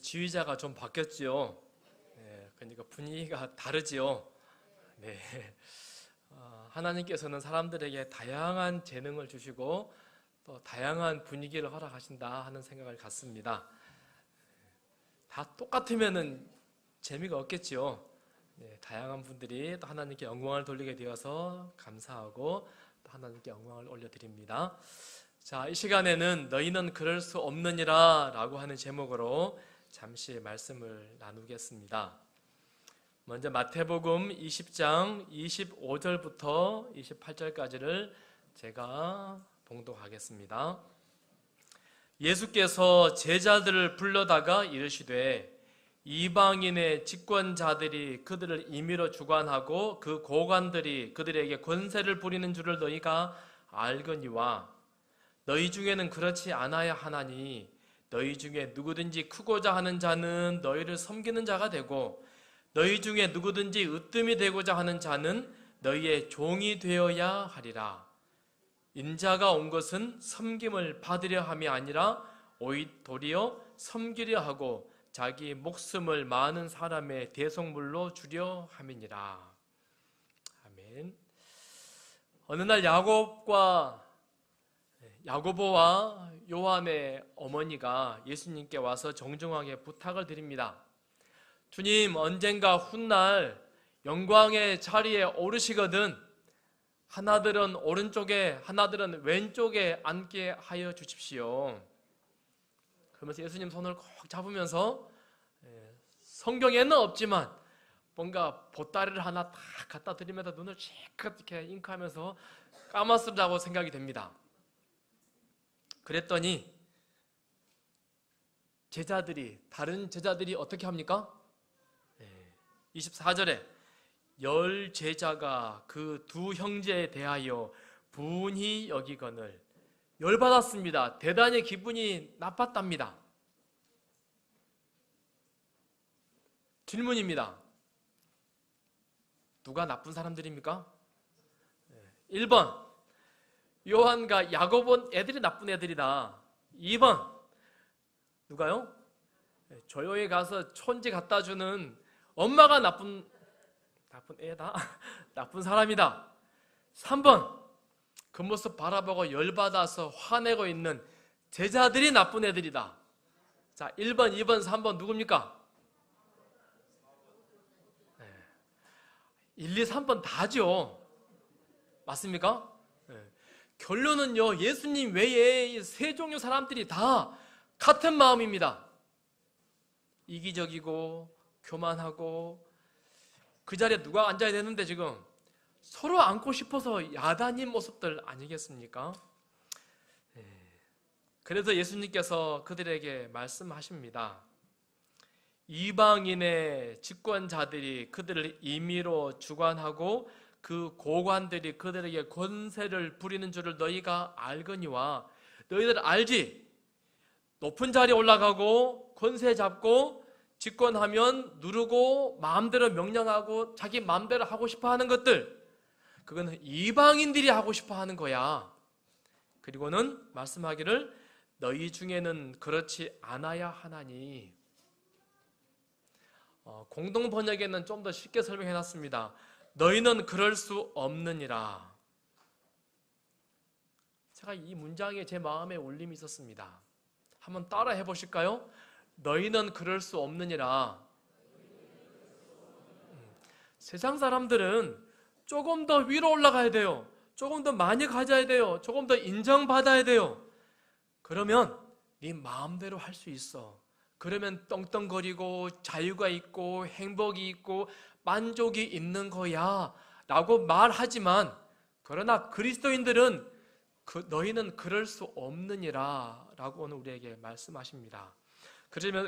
지휘자가 좀 바뀌었지요. 네, 그러니까 분위기가 다르지요. 네, 하나님께서는 사람들에게 다양한 재능을 주시고 또 다양한 분위기를 허락하신다 하는 생각을 갖습니다. 다 똑같으면은 재미가 없겠지요. 네, 다양한 분들이 또 하나님께 영광을 돌리게 되어서 감사하고 또 하나님께 영광을 올려드립니다. 자, 이 시간에는 너희는 그럴 수 없느니라 라고 하는 제목으로 잠시 말씀을 나누겠습니다. 먼저 마태복음 20장 25절부터 28절까지를 제가 봉독하겠습니다. 예수께서 제자들을 불러다가 이르시되 이방인의 집권자들이 그들을 임의로 주관하고 그 고관들이 그들에게 권세를 부리는 줄을 너희가 알거니와 너희 중에는 그렇지 않아야 하나니 너희 중에 누구든지 크고자 하는 자는 너희를 섬기는 자가 되고 너희 중에 누구든지 으뜸이 되고자 하는 자는 너희의 종이 되어야 하리라. 인자가 온 것은 섬김을 받으려 함이 아니라 도리어 섬기려 하고 자기 목숨을 많은 사람의 대속물로 주려 함이니라. 아멘. 어느 날 야고보와 요한의 어머니가 예수님께 와서 정중하게 부탁을 드립니다. 주님, 언젠가 훗날 영광의 자리에 오르시거든 하나들은 오른쪽에 하나들은 왼쪽에 앉게 하여 주십시오. 그러면서 예수님 손을 꼭 잡으면서 성경에는 없지만 뭔가 보따리를 하나 딱 갖다 드리면서 눈을 실컷 이렇게 잉크하면서 까맣으라고 생각이 됩니다. 그랬더니 다른 제자들이 어떻게 합니까? 24절에 열 제자가 그 두 형제에 대하여 분히 여기거늘 열받았습니다. 대단히 기분이 나빴답니다. 질문입니다. 누가 나쁜 사람들입니까? 1번 요한과 야고보 애들이 나쁜 애들이다. 2번 누가요? 조용히 가서 촌지 갖다 주는 엄마가 나쁜 애다. 나쁜 사람이다. 3번 그 모습 바라보고 열받아서 화내고 있는 제자들이 나쁜 애들이다. 자, 1번, 2번, 3번 누굽니까? 1, 2, 3번 다죠. 맞습니까? 결론은요, 예수님 외에 세 종류 사람들이 다 같은 마음입니다. 이기적이고 교만하고 그 자리에 누가 앉아야 되는데 지금 서로 앉고 싶어서 야단인 모습들 아니겠습니까? 그래서 예수님께서 그들에게 말씀하십니다. 이방인의 집권자들이 그들을 임의로 주관하고 그 고관들이 그들에게 권세를 부리는 줄을 너희가 알거니와 너희들 알지? 높은 자리에 올라가고 권세 잡고 집권하면 누르고 마음대로 명령하고 자기 마음대로 하고 싶어 하는 것들, 그거는 이방인들이 하고 싶어 하는 거야. 그리고는 말씀하기를 너희 중에는 그렇지 않아야 하나니. 공동 번역에는 좀 더 쉽게 설명해 놨습니다. 너희는 그럴 수 없느니라. 제가 이 문장에 제 마음에 울림이 있었습니다. 한번 따라 해보실까요? 너희는 그럴 수 없느니라. 세상 사람들은 조금 더 위로 올라가야 돼요. 조금 더 많이 가져야 돼요. 조금 더 인정받아야 돼요. 그러면 네 마음대로 할 수 있어. 그러면 떵떵거리고 자유가 있고 행복이 있고 만족이 있는 거야 라고 말하지만, 그러나 그리스도인들은 너희는 그럴 수 없느니라 라고 오늘 우리에게 말씀하십니다.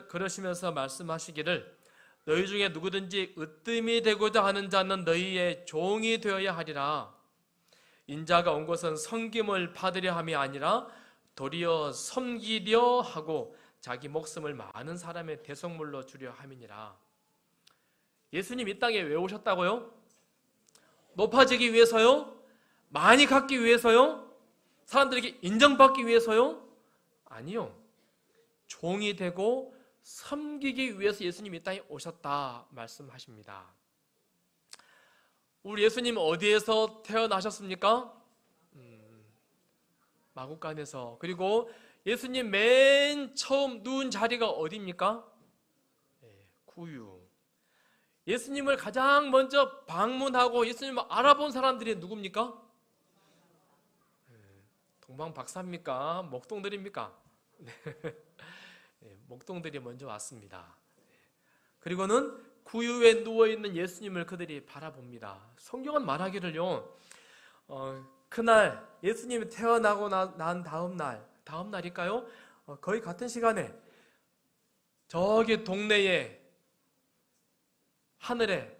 그러시면서 말씀하시기를 너희 중에 누구든지 으뜸이 되고자 하는 자는 너희의 종이 되어야 하리라. 인자가 온 것은 섬김을 받으려 함이 아니라 도리어 섬기려 하고 자기 목숨을 많은 사람의 대속물로 주려 함이니라. 예수님 이 땅에 왜 오셨다고요? 높아지기 위해서요? 많이 갖기 위해서요? 사람들에게 인정받기 위해서요? 아니요. 종이 되고 섬기기 위해서 예수님이 이 땅에 오셨다 말씀하십니다. 우리 예수님 어디에서 태어나셨습니까? 마구간에서. 그리고 예수님 맨 처음 누운 자리가 어디입니까? 구유. 예수님을 가장 먼저 방문하고 예수님을 알아본 사람들이 누굽니까? 동방박사입니까? 목동들입니까? 목동들이 먼저 왔습니다. 그리고는 구유에 누워있는 예수님을 그들이 바라봅니다. 성경은 말하기를요, 그날 예수님이 태어나고 난 다음 날일까요? 거의 같은 시간에 저기 동네에 하늘에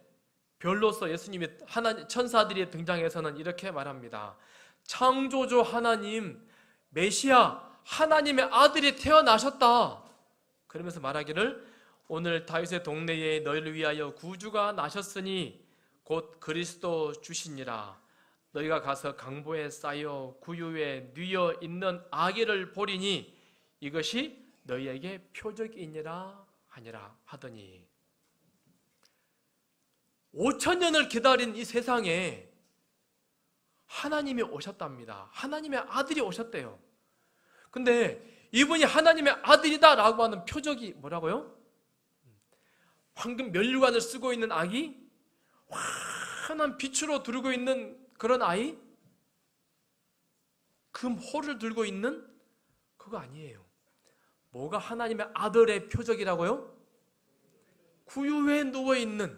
별로서 예수님이 천사들이 등장해서는 이렇게 말합니다. 창조주 하나님, 메시아, 하나님의 아들이 태어나셨다. 그러면서 말하기를 오늘 다윗의 동네에 너희를 위하여 구주가 나셨으니 곧 그리스도 주시니라. 너희가 가서 강보에 쌓여 구유에 뉘어 있는 아기를 보리니 이것이 너희에게 표적이니라 하니라 하더니 5,000년을 기다린 이 세상에 하나님이 오셨답니다. 하나님의 아들이 오셨대요. 근데 이분이 하나님의 아들이다 라고 하는 표적이 뭐라고요? 황금 면류관을 쓰고 있는 아기? 환한 빛으로 두르고 있는 그런 아이? 금호를 들고 있는? 그거 아니에요. 뭐가 하나님의 아들의 표적이라고요? 구유에 누워있는,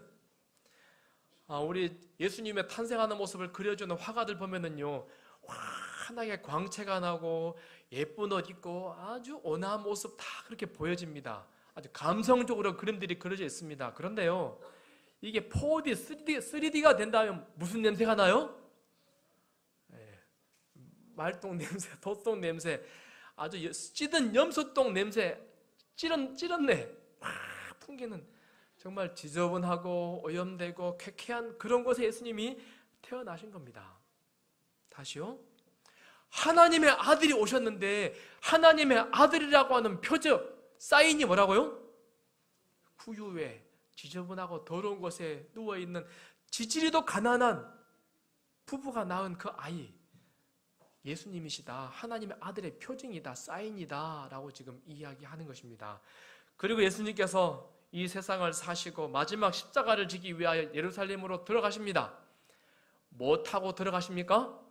우리 예수님의 탄생하는 모습을 그려주는 화가들 보면은요, 환하게 광채가 나고 예쁜 옷 입고 아주 온화한 모습 다 그렇게 보여집니다. 아주 감성적으로 그림들이 그려져 있습니다. 그런데요, 이게 4D, 3D가 된다면 무슨 냄새가 나요? 말똥 냄새, 돛똥 냄새, 아주 찌든 염소똥 냄새, 찌른내 풍기는 정말 지저분하고 오염되고 쾌쾌한 그런 곳에 예수님이 태어나신 겁니다. 다시요. 하나님의 아들이 오셨는데 하나님의 아들이라고 하는 표적, 사인이 뭐라고요? 구유에 지저분하고 더러운 곳에 누워있는 지지리도 가난한 부부가 낳은 그 아이, 예수님이시다. 하나님의 아들의 표징이다. 사인이다. 라고 지금 이야기하는 것입니다. 그리고 예수님께서 이 세상을 사시고 마지막 십자가를 지기 위하여 예루살렘으로 들어가십니다. 뭐 타고 들어가십니까?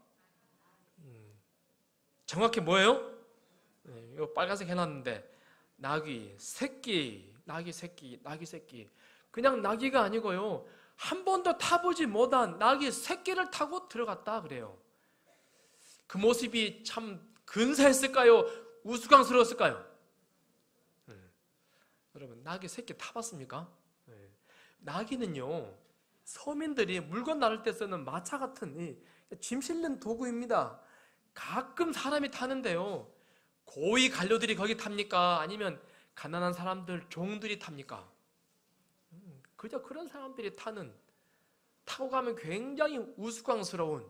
정확히 뭐예요? 이거 빨간색 해놨는데 나귀 새끼. 그냥 나귀가 아니고요, 한 번도 타보지 못한 나귀 새끼를 타고 들어갔다 그래요. 그 모습이 참 근사했을까요? 우스꽝스러웠을까요? 여러분, 나귀 새끼 타봤습니까? 나귀는요, 서민들이 물건 나를 때 쓰는 마차 같은 짐 실는 도구입니다. 가끔 사람이 타는데요, 고위 관료들이 거기 탑니까? 아니면 가난한 사람들, 종들이 탑니까? 그저 그런 사람들이 타고 가면 굉장히 우스꽝스러운,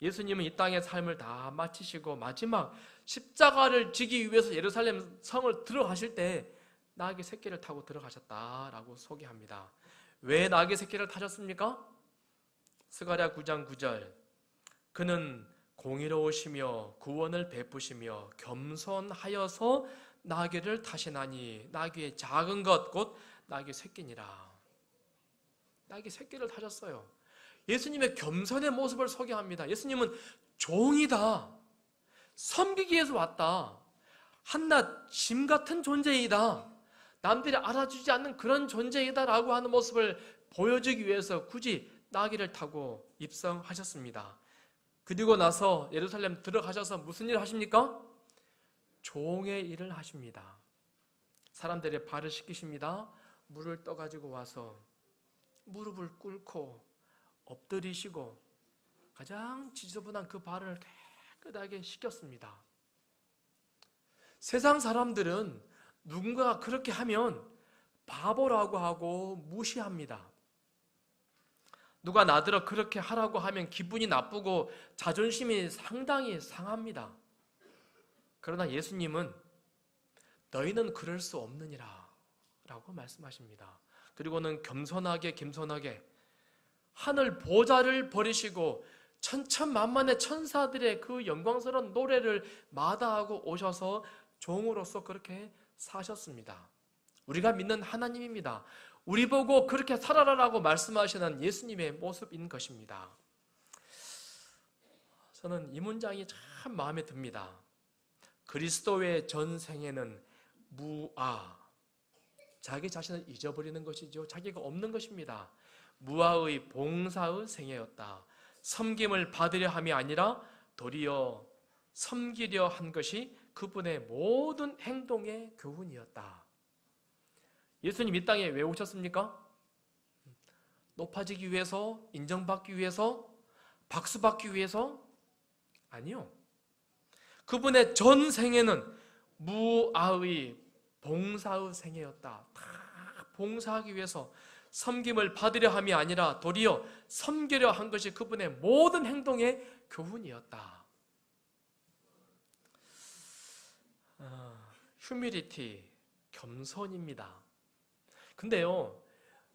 예수님은 이 땅의 삶을 다 마치시고 마지막 십자가를 지기 위해서 예루살렘 성을 들어가실 때 나귀 새끼를 타고 들어가셨다라고 소개합니다. 왜 나귀 새끼를 타셨습니까? 스가랴 9장 9절, 그는 공의로우시며 구원을 베푸시며 겸손하여서 나귀를 타시나니 나귀의 작은 것 곧 나귀 새끼니라. 나귀 새끼를 타셨어요. 예수님의 겸손의 모습을 소개합니다. 예수님은 종이다. 섬기기 위해서 왔다. 한낱 짐 같은 존재이다. 남들이 알아주지 않는 그런 존재이다 라고 하는 모습을 보여주기 위해서 굳이 나귀를 타고 입성하셨습니다. 그리고 나서 예루살렘 들어가셔서 무슨 일을 하십니까? 종의 일을 하십니다. 사람들의 발을 씻기십니다. 물을 떠가지고 와서 무릎을 꿇고 엎드리시고 가장 지저분한 그 발을 깨끗하게 씻겼습니다. 세상 사람들은 누군가가 그렇게 하면 바보라고 하고 무시합니다. 누가 나더러 그렇게 하라고 하면 기분이 나쁘고 자존심이 상당히 상합니다. 그러나 예수님은 너희는 그럴 수 없느니라. 라고 말씀하십니다. 그리고는 겸손하게 하늘 보좌를 버리시고 천천만만의 천사들의 그 영광스러운 노래를 마다하고 오셔서 종으로서 그렇게 사셨습니다. 우리가 믿는 하나님입니다. 우리 보고 그렇게 살아라라고 말씀하시는 예수님의 모습인 것입니다. 저는 이 문장이 참 마음에 듭니다. 그리스도의 전생에는 무아, 자기 자신을 잊어버리는 것이죠. 자기가 없는 것입니다. 무아의 봉사의 생애였다. 섬김을 받으려 함이 아니라 도리어 섬기려 한 것이 그분의 모든 행동의 교훈이었다. 예수님 이 땅에 왜 오셨습니까? 높아지기 위해서? 인정받기 위해서? 박수받기 위해서? 아니요. 그분의 전 생애는 무아의 봉사의 생애였다. 다 봉사하기 위해서 섬김을 받으려 함이 아니라 도리어 섬기려 한 것이 그분의 모든 행동의 교훈이었다. 휴밀리티, 겸손입니다. 근데요,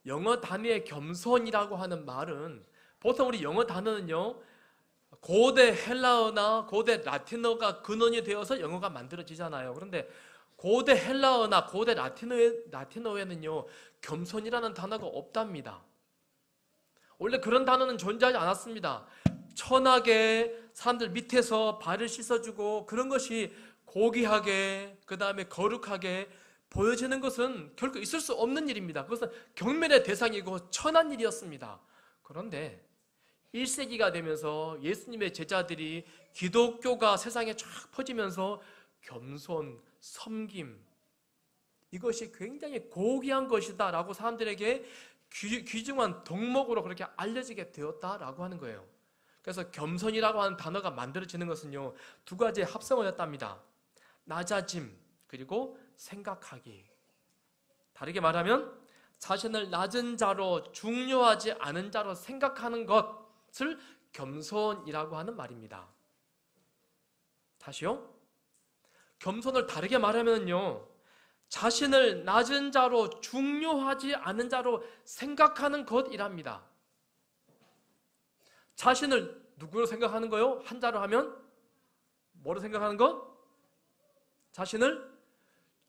영어 단위의 겸손이라고 하는 말은 보통 우리 영어 단어는요, 고대 헬라어나 고대 라틴어가 근원이 되어서 영어가 만들어지잖아요. 그런데 고대 헬라어나 고대 라틴어에는요, 겸손이라는 단어가 없답니다. 원래 그런 단어는 존재하지 않았습니다. 천하게 사람들 밑에서 발을 씻어주고 그런 것이 고귀하게, 그 다음에 거룩하게 보여지는 것은 결코 있을 수 없는 일입니다. 그것은 경멸의 대상이고 천한 일이었습니다. 그런데 1세기가 되면서 예수님의 제자들이 기독교가 세상에 쫙 퍼지면서 겸손, 섬김, 이것이 굉장히 고귀한 것이다 라고 사람들에게 귀중한 덕목으로 그렇게 알려지게 되었다라고 하는 거예요. 그래서 겸손이라고 하는 단어가 만들어지는 것은요, 두 가지의 합성을 했답니다. 낮아짐 그리고 생각하기. 다르게 말하면 자신을 낮은 자로, 중요하지 않은 자로 생각하는 것을 겸손이라고 하는 말입니다. 다시요. 겸손을 다르게 말하면요, 자신을 낮은 자로, 중요하지 않은 자로 생각하는 것이랍니다. 자신을 누구로 생각하는 거요? 한자로 하면 뭐로 생각하는 것? 자신을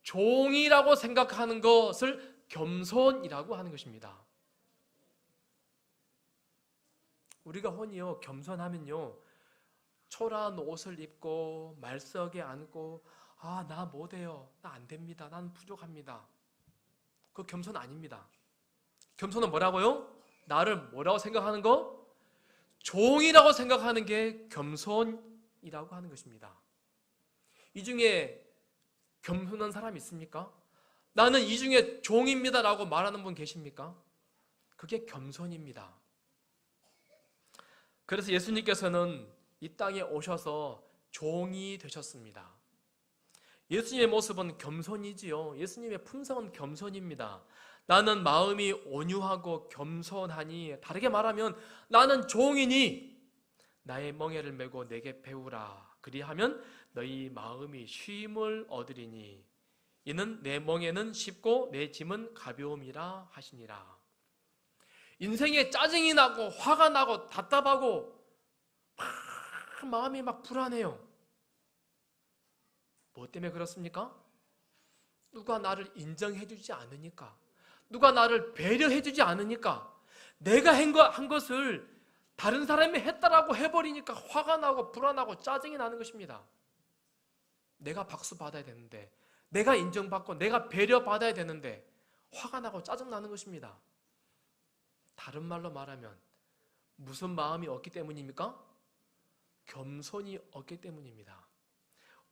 종이라고 생각하는 것을 겸손이라고 하는 것입니다. 우리가 흔히요, 겸손하면요, 초라한 옷을 입고 말석에 앉고 나 못해요, 나 안 됩니다, 나는 부족합니다. 그거 겸손 아닙니다. 겸손은 뭐라고요? 나를 뭐라고 생각하는 거? 종이라고 생각하는 게 겸손이라고 하는 것입니다. 이 중에 겸손한 사람이 있습니까? 나는 이 중에 종입니다 라고 말하는 분 계십니까? 그게 겸손입니다. 그래서 예수님께서는 이 땅에 오셔서 종이 되셨습니다. 예수님의 모습은 겸손이지요. 예수님의 품성은 겸손입니다. 나는 마음이 온유하고 겸손하니, 다르게 말하면 나는 종이니 나의 멍에를 메고 내게 배우라. 그리하면 너희 마음이 쉼을 얻으리니 이는 내 멍에는 쉽고 내 짐은 가벼움이라 하시니라. 인생에 짜증이 나고 화가 나고 답답하고 마음이 막 불안해요. 뭐 때문에 그렇습니까? 누가 나를 인정해주지 않으니까, 누가 나를 배려해주지 않으니까, 내가 한 것을 다른 사람이 했다라고 해버리니까 화가 나고 불안하고 짜증이 나는 것입니다. 내가 박수 받아야 되는데, 내가 인정받고 내가 배려받아야 되는데 화가 나고 짜증 나는 것입니다. 다른 말로 말하면 무슨 마음이 없기 때문입니까? 겸손이 없기 때문입니다.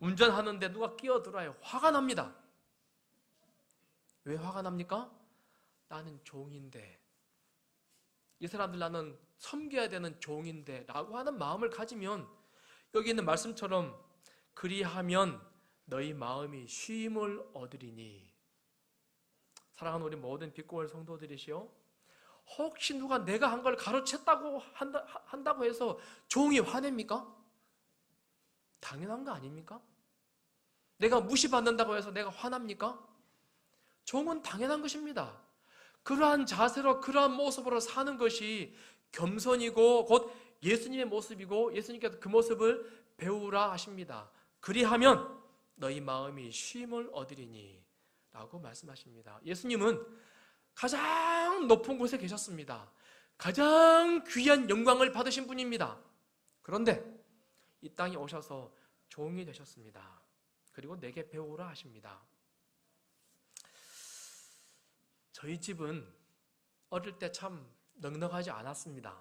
운전하는데 누가 끼어들어야 화가 납니다. 왜 화가 납니까? 나는 종인데, 이 사람들 나는 섬겨야 되는 종인데 라고 하는 마음을 가지면, 여기 있는 말씀처럼 그리하면 너희 마음이 쉼을 얻으리니. 사랑하는 우리 모든 빛고울 성도들이시오, 혹시 누가 내가 한 걸 가로챘다고 한다고 해서 종이 화냅니까? 당연한 거 아닙니까? 내가 무시받는다고 해서 내가 화납니까? 종은 당연한 것입니다. 그러한 자세로 그러한 모습으로 사는 것이 겸손이고 곧 예수님의 모습이고 예수님께서 그 모습을 배우라 하십니다. 그리하면 너희 마음이 쉼을 얻으리니 라고 말씀하십니다. 예수님은 가장 높은 곳에 계셨습니다. 가장 귀한 영광을 받으신 분입니다. 그런데 이 땅에 오셔서 종이 되셨습니다. 그리고 내게 배우라 하십니다. 저희 집은 어릴 때 참 넉넉하지 않았습니다.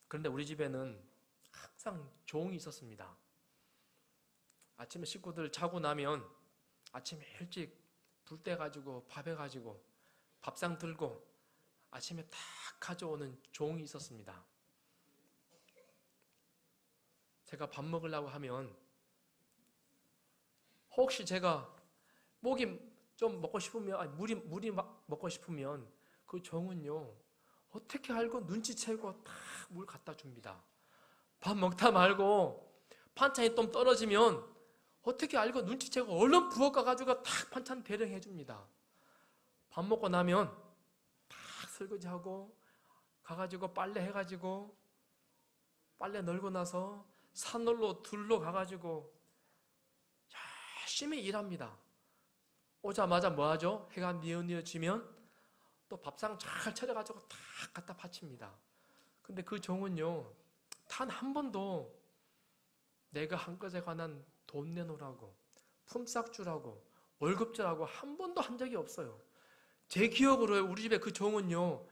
그런데 우리 집에는 항상 종이 있었습니다. 아침에 식구들 자고 나면 아침에 일찍 불 떼가지고 밥 해가지고 밥상 들고 아침에 딱 가져오는 종이 있었습니다. 제가 밥 먹으려고 하면 혹시 제가 목이 좀 먹고 싶으면 물이 먹고 싶으면 그 종은요 어떻게 알고 눈치채고 딱 물 갖다 줍니다. 밥 먹다 말고 반찬이 좀 떨어지면 어떻게 알고 눈치채고 얼른 부엌 가가지고 딱 반찬 대령해 줍니다. 밥 먹고 나면 딱 설거지하고 가가지고 빨래 해가지고 빨래 널고 나서 산놀로 둘러 가가지고 열심히 일합니다. 오자마자 뭐하죠? 해가 뉘어지면 또 밥상 잘 차려가지고 딱 갖다 바칩니다. 근데 그 종은요 단 한 번도 내가 한 것에 관한 돈 내놓으라고 품삯 주라고 월급 주라고 한 번도 한 적이 없어요. 제 기억으로 우리 집에 그 종은요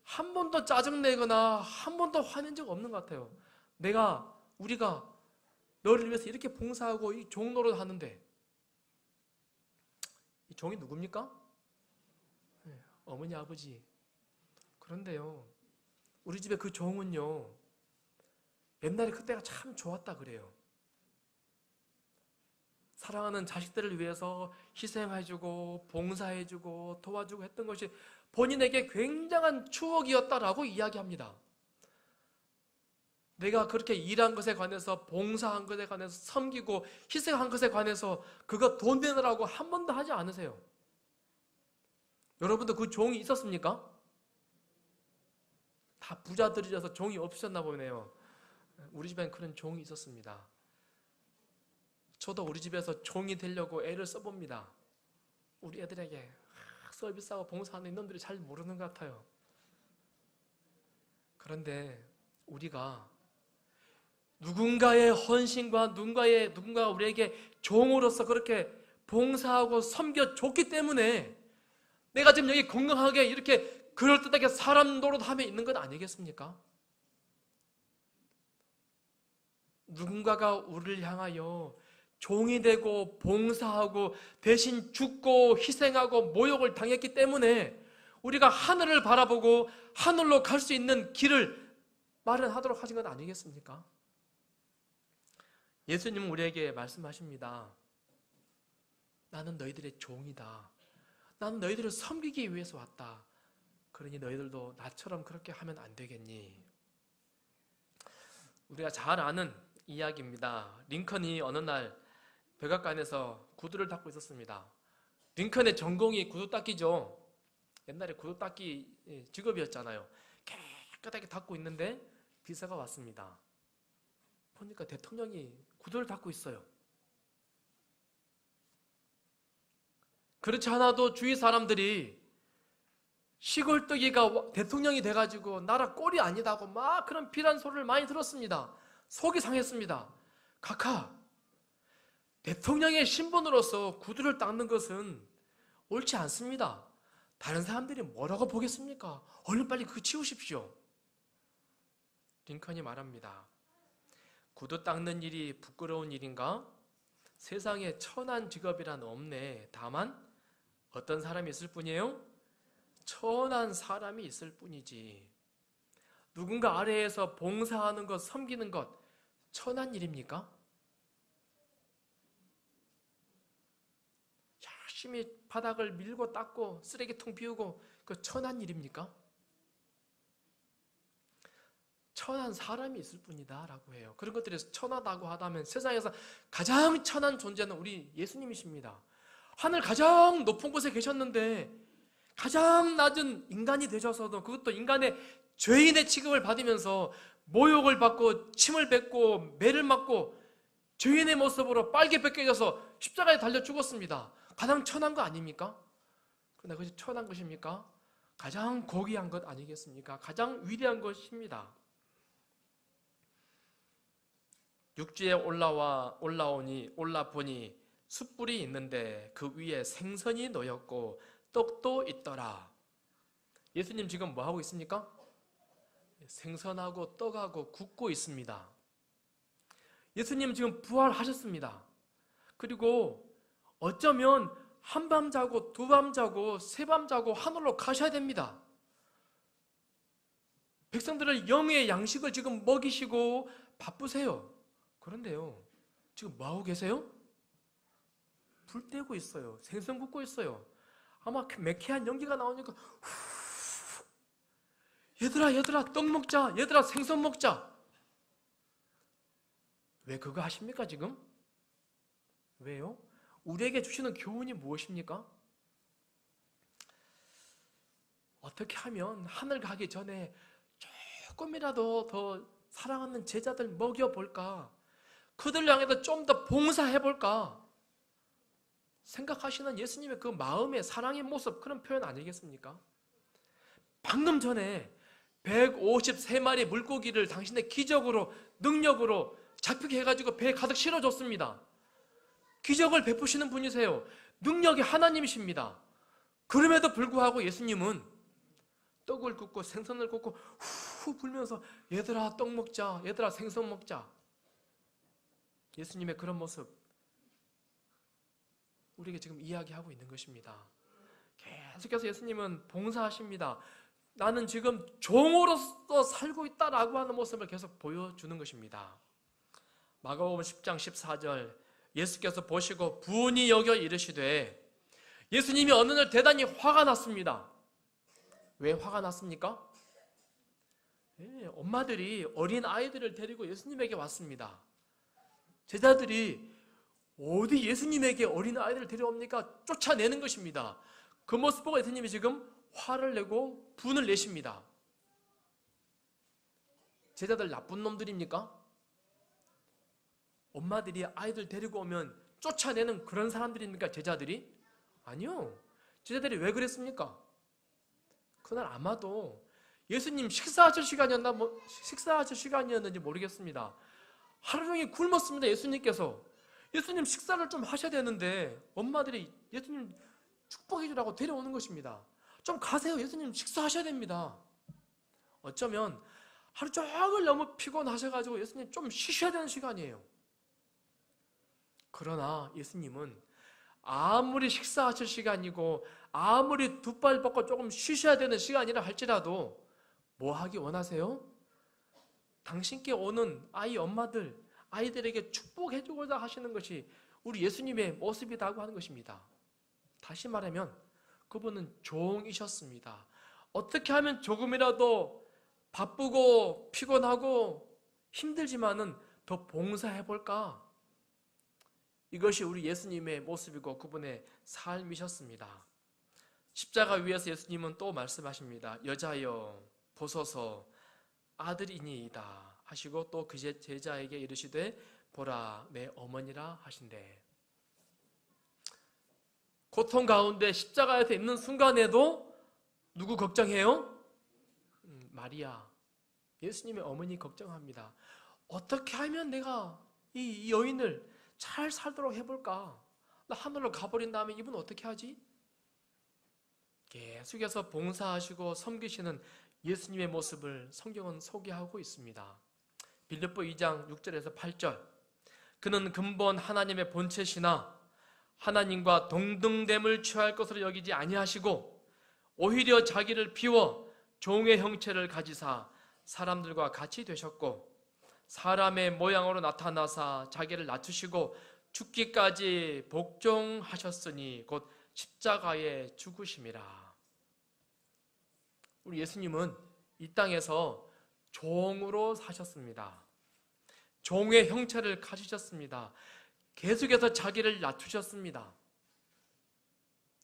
한 번도 짜증내거나 한 번도 화낸 적 없는 것 같아요. 우리가 너를 위해서 이렇게 봉사하고 이 종 노릇 하는데 이 종이 누굽니까? 어머니 아버지. 그런데요 우리 집에 그 종은요 옛날에 그때가 참 좋았다 그래요. 사랑하는 자식들을 위해서 희생해주고 봉사해주고 도와주고 했던 것이 본인에게 굉장한 추억이었다라고 이야기합니다. 내가 그렇게 일한 것에 관해서 봉사한 것에 관해서 섬기고 희생한 것에 관해서 그거 돈 내느라고 한 번도 하지 않으세요. 여러분도 그 종이 있었습니까? 다 부자들이라서 종이 없으셨나 보네요. 우리 집엔 그런 종이 있었습니다. 저도 우리 집에서 종이 되려고 애를 써봅니다. 우리 애들에게 서비스하고 봉사하는 이놈들이 잘 모르는 것 같아요. 그런데 우리가 누군가의 헌신과 누군가가 우리에게 종으로서 그렇게 봉사하고 섬겨줬기 때문에 내가 지금 여기 건강하게 이렇게 그럴듯하게 사람 노릇하며 있는 것 아니겠습니까? 누군가가 우리를 향하여 종이 되고 봉사하고 대신 죽고 희생하고 모욕을 당했기 때문에 우리가 하늘을 바라보고 하늘로 갈 수 있는 길을 마련하도록 하신 것 아니겠습니까? 예수님은 우리에게 말씀하십니다. 나는 너희들의 종이다. 나는 너희들을 섬기기 위해서 왔다. 그러니 너희들도 나처럼 그렇게 하면 안 되겠니? 우리가 잘 아는 이야기입니다. 링컨이 어느 날 백악관에서 구두를 닦고 있었습니다. 링컨의 전공이 구두 닦기죠. 옛날에 구두 닦기 직업이었잖아요. 깨끗하게 닦고 있는데 비서가 왔습니다. 보니까 대통령이 구두를 닦고 있어요. 그렇지 않아도 주위 사람들이 시골뜨기가 대통령이 돼가지고 나라 꼴이 아니다고 막 그런 비난 소리를 많이 들었습니다. 속이 상했습니다. 카카, 대통령의 신분으로서 구두를 닦는 것은 옳지 않습니다. 다른 사람들이 뭐라고 보겠습니까? 얼른 빨리 그거 치우십시오. 링컨이 말합니다. 구두 닦는 일이 부끄러운 일인가? 세상에 천한 직업이란 없네. 다만 어떤 사람이 있을 뿐이에요? 천한 사람이 있을 뿐이지. 누군가 아래에서 봉사하는 것, 섬기는 것 천한 일입니까? 열심히 바닥을 밀고 닦고 쓰레기통 비우고 그 천한 일입니까? 천한 사람이 있을 뿐이다 라고 해요. 그런 것들에서 천하다고 하다면 세상에서 가장 천한 존재는 우리 예수님이십니다. 하늘 가장 높은 곳에 계셨는데 가장 낮은 인간이 되셔서도, 그것도 인간의 죄인의 취급을 받으면서 모욕을 받고 침을 뱉고 매를 맞고 죄인의 모습으로 빨개 벗겨져서 십자가에 달려 죽었습니다. 가장 천한 거 아닙니까? 그러나 그것이 천한 것입니까? 가장 고귀한 것 아니겠습니까? 가장 위대한 것입니다. 육지에 올라보니 숯불이 있는데 그 위에 생선이 놓였고 떡도 있더라. 예수님 지금 뭐 하고 있습니까? 생선하고 떡하고 굽고 있습니다. 예수님 지금 부활하셨습니다. 그리고 어쩌면 한밤 자고 두밤 자고 세밤 자고 하늘로 가셔야 됩니다. 백성들을 영의 양식을 지금 먹이시고 바쁘세요. 그런데요, 지금 뭐 하고 계세요? 불 떼고 있어요. 생선 굽고 있어요. 아마 매캐한 연기가 나오니까 얘들아 떡 먹자, 얘들아 생선 먹자. 왜 그거 하십니까 지금? 왜요? 우리에게 주시는 교훈이 무엇입니까? 어떻게 하면 하늘 가기 전에 조금이라도 더 사랑하는 제자들 먹여볼까? 그들 향해서 좀 더 봉사해볼까? 생각하시는 예수님의 그 마음의 사랑의 모습, 그런 표현 아니겠습니까? 방금 전에 153마리 물고기를 당신의 기적으로, 능력으로 잡히게 해가지고 배에 가득 실어줬습니다. 기적을 베푸시는 분이세요. 능력이 하나님이십니다. 그럼에도 불구하고 예수님은 떡을 굽고 생선을 굽고 후 불면서 얘들아 떡 먹자, 얘들아 생선 먹자. 예수님의 그런 모습 우리에게 지금 이야기하고 있는 것입니다. 계속해서 예수님은 봉사하십니다. 나는 지금 종으로서 살고 있다라고 하는 모습을 계속 보여주는 것입니다. 마가복음 10장 14절, 예수께서 보시고 부은히 여겨 이르시되, 예수님이 어느 날 대단히 화가 났습니다. 왜 화가 났습니까? 엄마들이 어린 아이들을 데리고 예수님에게 왔습니다. 제자들이 어디 예수님에게 어린 아이들을 데려옵니까? 쫓아내는 것입니다. 그 모습 보고 예수님이 지금 화를 내고 분을 내십니다. 제자들 나쁜 놈들입니까? 엄마들이 아이들 데리고 오면 쫓아내는 그런 사람들입니까? 제자들이? 아니요. 제자들이 왜 그랬습니까? 그날 아마도 예수님 식사하실 시간이었는지 모르겠습니다. 하루 종일 굶었습니다. 예수님 식사를 좀 하셔야 되는데 엄마들이 예수님 축복해 주라고 데려오는 것입니다. 좀 가세요. 예수님 식사하셔야 됩니다. 어쩌면 하루 종일 너무 피곤하셔가지고 예수님 좀 쉬셔야 되는 시간이에요. 그러나 예수님은 아무리 식사하실 시간이고 아무리 두 발 뻗고 조금 쉬셔야 되는 시간이라 할지라도 뭐 하기 원하세요? 당신께 오는 아이 엄마들, 아이들에게 축복해 주고자 하시는 것이 우리 예수님의 모습이라고 하는 것입니다. 다시 말하면 그분은 종이셨습니다. 어떻게 하면 조금이라도 바쁘고 피곤하고 힘들지만은 더 봉사해 볼까? 이것이 우리 예수님의 모습이고 그분의 삶이셨습니다. 십자가 위에서 예수님은 또 말씀하십니다. 여자여 보소서 아들이니이다 하시고 또 그 제자에게 이르시되 보라 내 어머니라 하신대. 고통 가운데 십자가에서 있는 순간에도 누구 걱정해요? 마리아, 예수님의 어머니 걱정합니다. 어떻게 하면 내가 이 여인을 잘 살도록 해볼까? 나 하늘로 가버린 다음에 이분 어떻게 하지? 계속해서 봉사하시고 섬기시는 예수님의 모습을 성경은 소개하고 있습니다. 빌립보 2장 6절에서 8절, 그는 근본 하나님의 본체시나 하나님과 동등됨을 취할 것으로 여기지 아니하시고 오히려 자기를 비워 종의 형체를 가지사 사람들과 같이 되셨고 사람의 모양으로 나타나사 자기를 낮추시고 죽기까지 복종하셨으니 곧 십자가에 죽으심이라. 우리 예수님은 이 땅에서 종으로 사셨습니다. 종의 형체를 가지셨습니다. 계속해서 자기를 낮추셨습니다.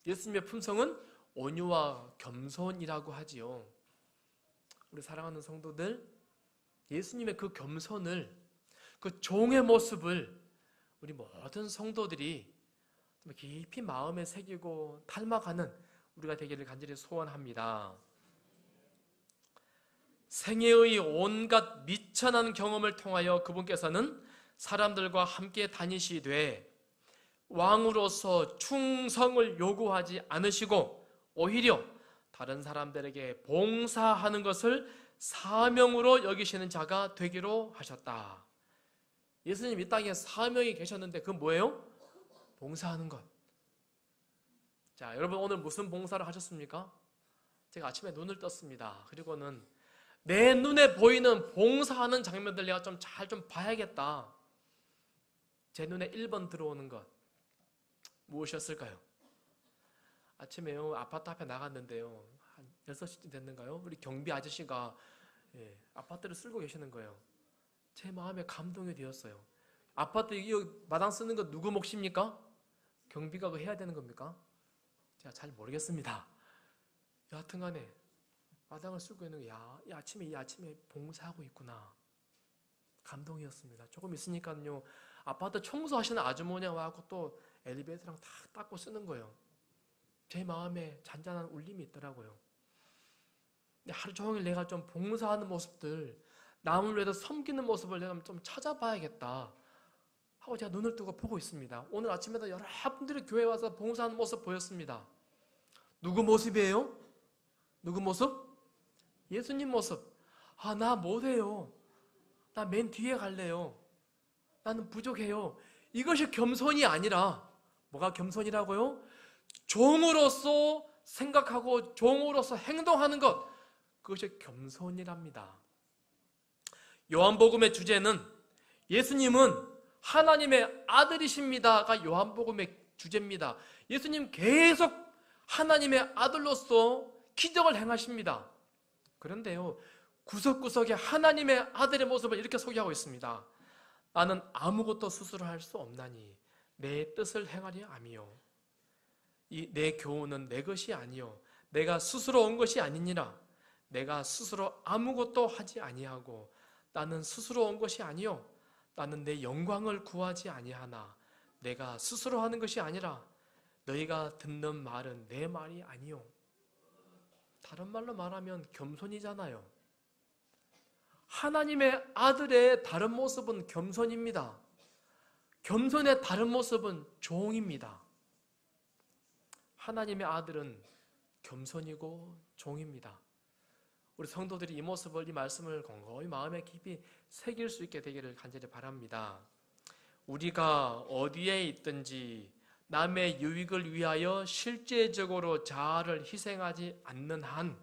예수님의 품성은 온유와 겸손이라고 하지요. 우리 사랑하는 성도들, 예수님의 그 겸손을, 그 종의 모습을 우리 모든 성도들이 깊이 마음에 새기고 닮아가는 우리가 되기를 간절히 소원합니다. 생애의 온갖 미천한 경험을 통하여 그분께서는 사람들과 함께 다니시되 왕으로서 충성을 요구하지 않으시고 오히려 다른 사람들에게 봉사하는 것을 사명으로 여기시는 자가 되기로 하셨다. 예수님 이 땅에 사명이 계셨는데 그건 뭐예요? 봉사하는 것. 자, 여러분 오늘 무슨 봉사를 하셨습니까? 제가 아침에 눈을 떴습니다. 그리고는 내 눈에 보이는 봉사하는 장면들 내가 좀 잘 좀 봐야겠다. 제 눈에 1번 들어오는 것 무엇이었을까요? 아침에요 아파트 앞에 나갔는데요 한 6시쯤 됐는가요? 우리 경비 아저씨가 아파트를 쓸고 계시는 거예요. 제 마음에 감동이 되었어요. 아파트 이 마당 쓰는 거 누구 몫입니까? 경비가 해야 되는 겁니까? 제가 잘 모르겠습니다. 여하튼간에 마당을 쓸고 있는 거, 이 아침에 봉사하고 있구나. 감동이었습니다. 조금 있으니까요 아파트 청소하시는 아주머니가 와서 또 엘리베이터랑 다 닦고 쓰는 거예요. 제 마음에 잔잔한 울림이 있더라고요. 근데 하루 종일 내가 좀 봉사하는 모습들, 남을 위해서 섬기는 모습을 내가 좀 찾아봐야겠다 하고 제가 눈을 뜨고 보고 있습니다. 오늘 아침에도 여러분들이 교회 와서 봉사하는 모습 보였습니다. 누구 모습이에요? 누구 모습? 예수님 모습. 나 못해요. 나 맨 뒤에 갈래요. 나는 부족해요. 이것이 겸손이 아니라 뭐가 겸손이라고요? 종으로서 생각하고 종으로서 행동하는 것, 그것이 겸손이랍니다. 요한복음의 주제는 예수님은 하나님의 아들이십니다가 요한복음의 주제입니다. 예수님 계속 하나님의 아들로서 기적을 행하십니다. 그런데요 구석구석에 하나님의 아들의 모습을 이렇게 소개하고 있습니다. 나는 아무것도 스스로 할 수 없나니 내 뜻을 행하리 아미요 내 교훈은 내 것이 아니요 내가 스스로 온 것이 아니니라. 내가 스스로 아무것도 하지 아니하고 나는 스스로 온 것이 아니요 나는 내 영광을 구하지 아니하나 내가 스스로 하는 것이 아니라 너희가 듣는 말은 내 말이 아니요. 다른 말로 말하면 겸손이잖아요. 하나님의 아들의 다른 모습은 겸손입니다. 겸손의 다른 모습은 종입니다. 하나님의 아들은 겸손이고 종입니다. 우리 성도들이 이 모습을, 이 말씀을 공고히 마음에 깊이 새길 수 있게 되기를 간절히 바랍니다. 우리가 어디에 있든지 남의 유익을 위하여 실제적으로 자아를 희생하지 않는 한,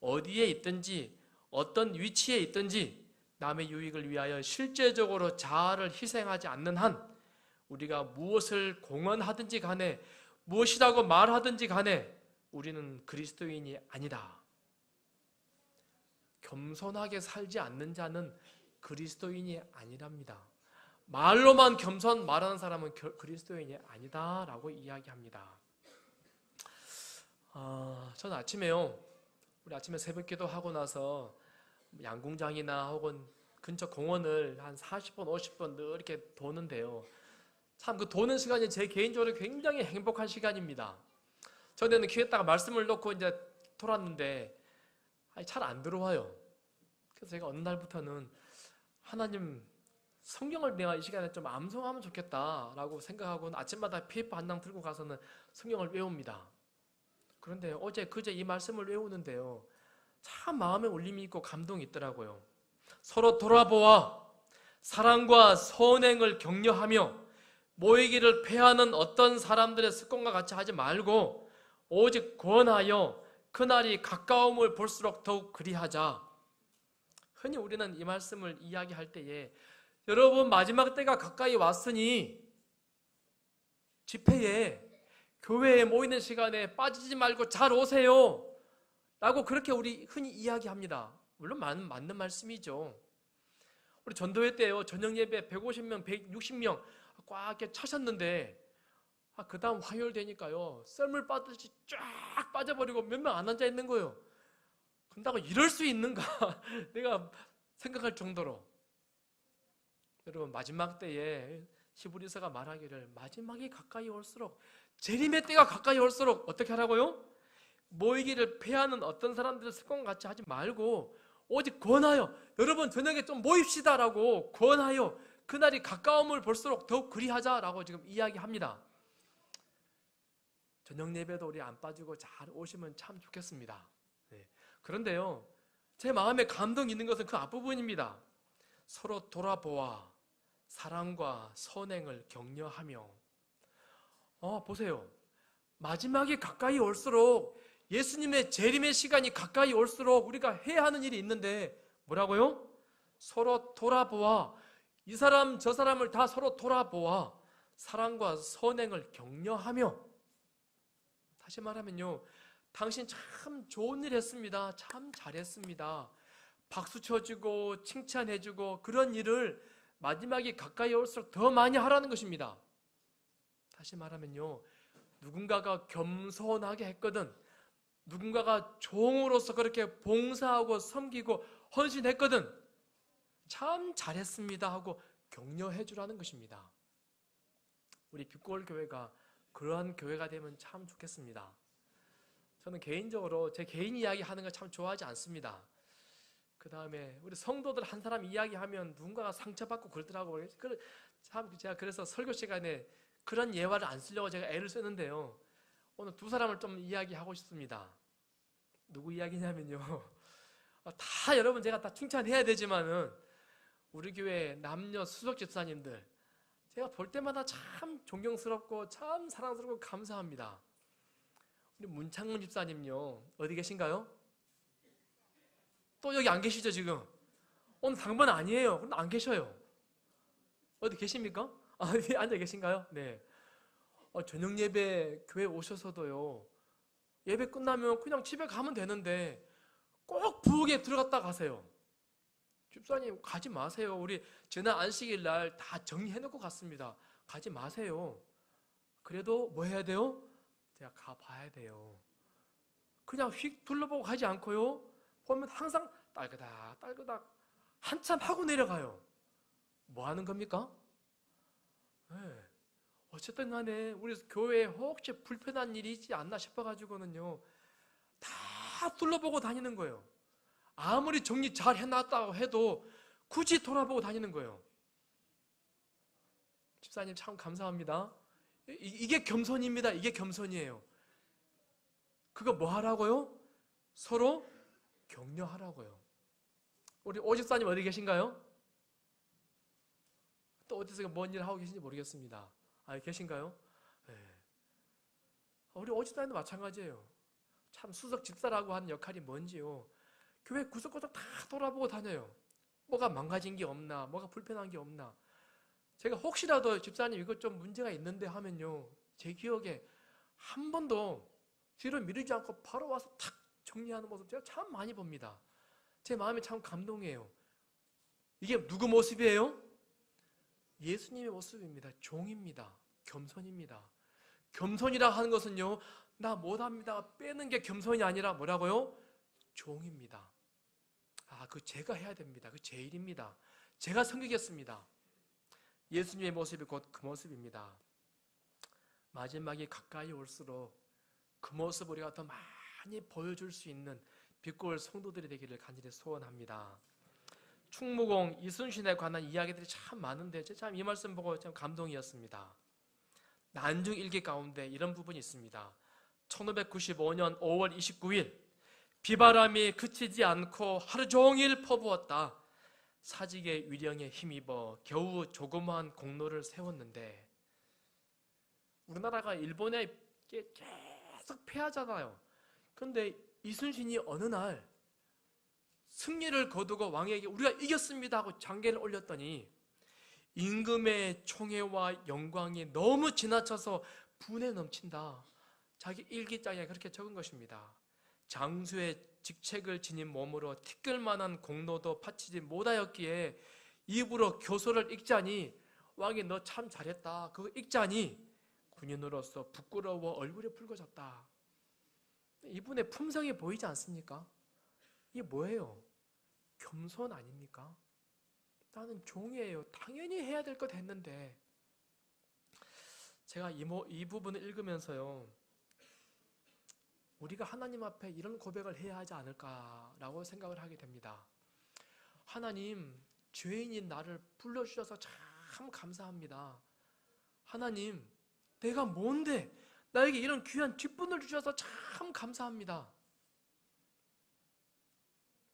어디에 있든지 어떤 위치에 있든지 남의 유익을 위하여 실제적으로 자아를 희생하지 않는 한, 우리가 무엇을 공언하든지 간에 무엇이라고 말하든지 간에 우리는 그리스도인이 아니다. 겸손하게 살지 않는 자는 그리스도인이 아니랍니다. 말로만 겸손 말하는 사람은 그리스도인이 아니다라고 이야기합니다. 저는 아침에요, 우리 아침에 새벽기도 하고 나서 양궁장이나 혹은 근처 공원을 한 40분, 50분 늘 이렇게 도는데요. 참 그 도는 시간이 제 개인적으로 굉장히 행복한 시간입니다. 전에는 귀에다가 말씀을 놓고 이제 돌았는데 잘 안 들어와요. 그래서 제가 어느 날부터는 하나님 성경을 내가 이 시간에 좀 암송하면 좋겠다라고 생각하고 아침마다 페이퍼 한 장 들고 가서는 성경을 외웁니다. 그런데 어제 그제 이 말씀을 외우는데요, 참 마음에 울림이 있고 감동이 있더라고요. 서로 돌아보아 사랑과 선행을 격려하며 모이기를 패하는 어떤 사람들의 습관과 같이 하지 말고 오직 권하여 그날이 가까움을 볼수록 더욱 그리하자. 흔히 우리는 이 말씀을 이야기할 때에 여러분 마지막 때가 가까이 왔으니 집회에 교회에 모이는 시간에 빠지지 말고 잘 오세요 라고 그렇게 우리 흔히 이야기합니다. 물론 맞는 말씀이죠. 우리 전도회 때요, 저녁 예배 150명, 160명 꽉 이렇게 차셨는데 그 다음 화요일 되니까요, 썰물 빠듯이 쫙 빠져버리고 몇 명 안 앉아 있는 거예요. 근다고 이럴 수 있는가? 내가 생각할 정도로. 여러분, 마지막 때에 히브리서가 말하기를 마지막이 가까이 올수록, 재림의 때가 가까이 올수록 어떻게 하라고요? 모이기를 패하는 어떤 사람들의 습관과 같이 하지 말고 오직 권하여, 여러분 저녁에 좀 모입시다라고 권하여 그날이 가까움을 볼수록 더욱 그리하자라고 지금 이야기합니다. 저녁 예배도 우리 안 빠지고 잘 오시면 참 좋겠습니다. 네. 그런데요, 제 마음에 감동이 있는 것은 그 앞부분입니다. 서로 돌아보아 사랑과 선행을 격려하며. 보세요. 마지막이 가까이 올수록, 예수님의 재림의 시간이 가까이 올수록 우리가 해야 하는 일이 있는데 뭐라고요? 서로 돌아보아, 이 사람 저 사람을 다 서로 돌아보아 사랑과 선행을 격려하며. 다시 말하면요, 당신 참 좋은 일 했습니다, 참 잘했습니다, 박수 쳐주고 칭찬해주고, 그런 일을 마지막이 가까이 올수록 더 많이 하라는 것입니다. 다시 말하면요, 누군가가 겸손하게 했거든, 누군가가 종으로서 그렇게 봉사하고 섬기고 헌신했거든, 참 잘했습니다 하고 격려해 주라는 것입니다. 우리 빛골 교회가 그러한 교회가 되면 참 좋겠습니다. 저는 개인적으로 제 개인 이야기 하는 거 참 좋아하지 않습니다. 그 다음에 우리 성도들 한 사람 이야기하면 누군가가 상처받고 그러더라고요. 참 제가 그래서 설교 시간에 그런 예화를 안 쓰려고 제가 애를 쓰는데요, 오늘 두 사람을 좀 이야기하고 싶습니다. 누구 이야기냐면요, 다 여러분 제가 다 칭찬해야 되지만은 우리 교회 남녀 수석 집사님들, 제가 볼 때마다 참 존경스럽고 참 사랑스럽고 감사합니다. 우리 문창문 집사님요, 어디 계신가요? 또 여기 안 계시죠 지금? 오늘 당번 아니에요. 근데 안 계셔요. 어디 계십니까? 어디 앉아 계신가요? 네. 저녁 예배 교회 오셔서도요, 예배 끝나면 그냥 집에 가면 되는데 꼭 부엌에 들어갔다 가세요. 집사님 가지 마세요. 우리 지난 안식일 날 다 정리해놓고 갔습니다. 가지 마세요. 그래도 뭐 해야 돼요? 제가 가봐야 돼요. 그냥 휙 둘러보고 가지 않고요, 보면 항상 딸그닥 딸그닥 한참 하고 내려가요. 뭐 하는 겁니까? 네. 어쨌든 간에 우리 교회에 혹시 불편한 일이 있지 않나 싶어가지고는요, 다 둘러보고 다니는 거예요. 아무리 정리 잘 해놨다고 해도 굳이 돌아보고 다니는 거예요. 집사님 참 감사합니다. 이게 겸손입니다. 이게 겸손이에요. 그거 뭐 하라고요? 서로 격려하라고요. 우리 오 집사님 어디 계신가요? 또 어디서 뭔 일 하고 계신지 모르겠습니다. 계신가요? 네. 우리 오 집사님도 마찬가지예요. 참 수석 집사라고 하는 역할이 뭔지요, 교회 구석구석 다 돌아보고 다녀요. 뭐가 망가진 게 없나, 뭐가 불편한 게 없나. 제가 혹시라도 집사님 이것 좀 문제가 있는데 하면요, 제 기억에 한 번도 뒤로 미루지 않고 바로 와서 탁 정리하는 모습 제가 참 많이 봅니다. 제 마음이 참 감동이에요. 이게 누구 모습이에요? 예수님의 모습입니다. 종입니다. 겸손입니다. 겸손이라 하는 것은요, 나 못합니다 빼는 게 겸손이 아니라 뭐라고요? 종입니다. 그 제가 해야 됩니다. 그 제 일입니다. 제가 섬기겠습니다. 예수님의 모습이 곧 그 모습입니다. 마지막이 가까이 올수록 그 모습을 우리가 더 많이 보여줄 수 있는 빛골 성도들이 되기를 간절히 소원합니다. 충무공 이순신에 관한 이야기들이 참 많은데 참 이 말씀 보고 참 감동이었습니다. 난중일기 가운데 이런 부분이 있습니다. 1595년 5월 29일 비바람이 그치지 않고 하루 종일 퍼부었다. 사직의 위령에 힘입어 겨우 조그마한 공로를 세웠는데, 우리나라가 일본에 계속 패하잖아요. 그런데 이순신이 어느 날 승리를 거두고 왕에게 우리가 이겼습니다 하고 장계를 올렸더니 임금의 총애와 영광이 너무 지나쳐서 분에 넘친다. 자기 일기장에 그렇게 적은 것입니다. 장수의 직책을 지닌 몸으로 티끌만한 공로도 바치지 못하였기에 입으로 교서를 읽자니 왕이 너 참 잘했다, 그거 읽자니 군인으로서 부끄러워 얼굴이 붉어졌다. 이분의 품성이 보이지 않습니까? 이게 뭐예요? 겸손 아닙니까? 나는 종이에요. 당연히 해야 될 것 했는데. 제가 이 부분을 읽으면서요, 우리가 하나님 앞에 이런 고백을 해야 하지 않을까라고 생각을 하게 됩니다. 하나님, 죄인인 나를 불러주셔서 참 감사합니다. 하나님, 내가 뭔데 나에게 이런 귀한 뒷분을 주셔서 참 감사합니다.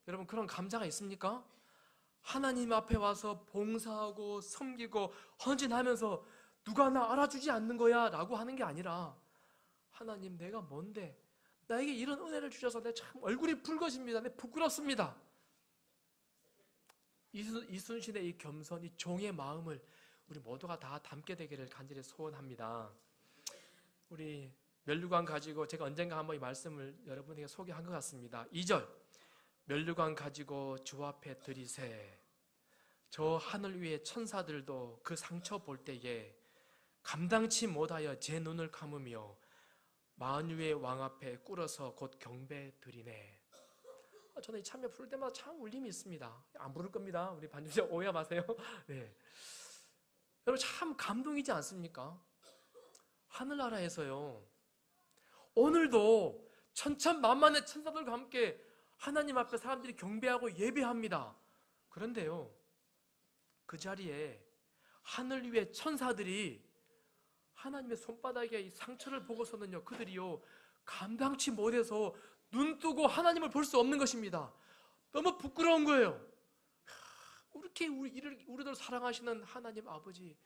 여러분, 그런 감사가 있습니까? 하나님 앞에 와서 봉사하고 섬기고 헌신하면서 누가 나 알아주지 않는 거야 라고 하는 게 아니라, 하나님, 내가 뭔데 나에게 이런 은혜를 주셔서 내 참 얼굴이 붉어집니다. 내 부끄럽습니다. 이순신의 이 겸손, 이 종의 마음을 우리 모두가 다 담게 되기를 간절히 소원합니다. 우리 면류관 가지고 제가 언젠가 한번 이 말씀을 여러분에게 소개한 것 같습니다. 2절, 면류관 가지고 주 앞에 들이세. 저 하늘 위의 천사들도 그 상처 볼 때에 감당치 못하여 제 눈을 감으며 만유의 왕 앞에 꿇어서 곧 경배 드리네. 저는 이 참여 부를 때마다 참 울림이 있습니다. 안 부를 겁니다. 우리 반주자 오해 마세요. 네. 여러분, 참 감동이지 않습니까? 하늘나라에서요, 오늘도 천천만만의 천사들과 함께 하나님 앞에 사람들이 경배하고 예배합니다. 그런데요, 그 자리에 하늘 위의 천사들이 하나님의 손바닥에 이 상처를 보고서는요, 그들이요 감당치 못해서 눈 뜨고 하나님을 볼 수 없는 것입니다. 너무 부끄러운 거예요. 이렇게 우리들 사랑하시는 하나님 아버지,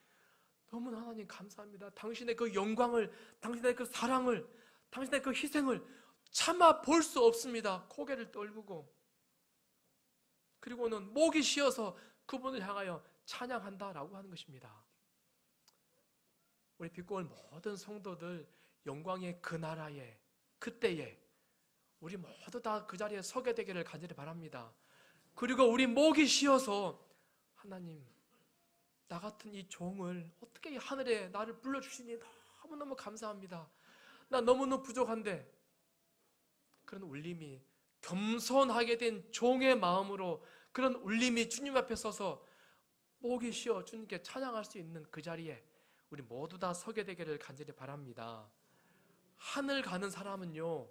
너무나 하나님 감사합니다. 당신의 그 영광을, 당신의 그 사랑을, 당신의 그 희생을 차마 볼 수 없습니다. 고개를 떨구고, 그리고는 목이 쉬어서 그분을 향하여 찬양한다라고 하는 것입니다. 우리 빛고울 모든 성도들, 영광의 그 나라에, 그때에 우리 모두 다 그 자리에 서게 되기를 간절히 바랍니다. 그리고 우리 목이 쉬어서, 하나님, 나 같은 이 종을 어떻게 이 하늘에 나를 불러주시니 너무너무 감사합니다. 나 너무너무 부족한데, 그런 울림이, 겸손하게 된 종의 마음으로 그런 울림이 주님 앞에 서서 목이 쉬어 주님께 찬양할 수 있는 그 자리에 우리 모두 다 서게 되기를 간절히 바랍니다. 하늘 가는 사람은요,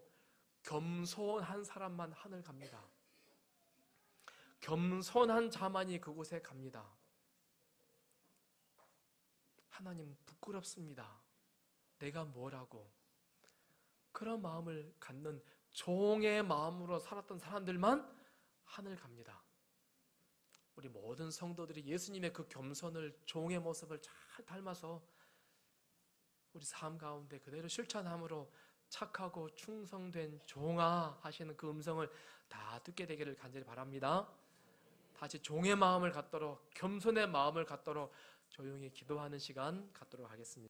겸손한 사람만 하늘 갑니다. 겸손한 자만이 그곳에 갑니다. 하나님, 부끄럽습니다. 내가 뭐라고. 그런 마음을 갖는 종의 마음으로 살았던 사람들만 하늘 갑니다. 우리 모든 성도들이 예수님의 그 겸손을, 종의 모습을 잘 닮아서 우리 삶 가운데 그대로 실천함으로 착하고 충성된 종아 하시는 그 음성을 다 듣게 되기를 간절히 바랍니다. 다시 종의 마음을 갖도록, 겸손의 마음을 갖도록 조용히 기도하는 시간 갖도록 하겠습니다.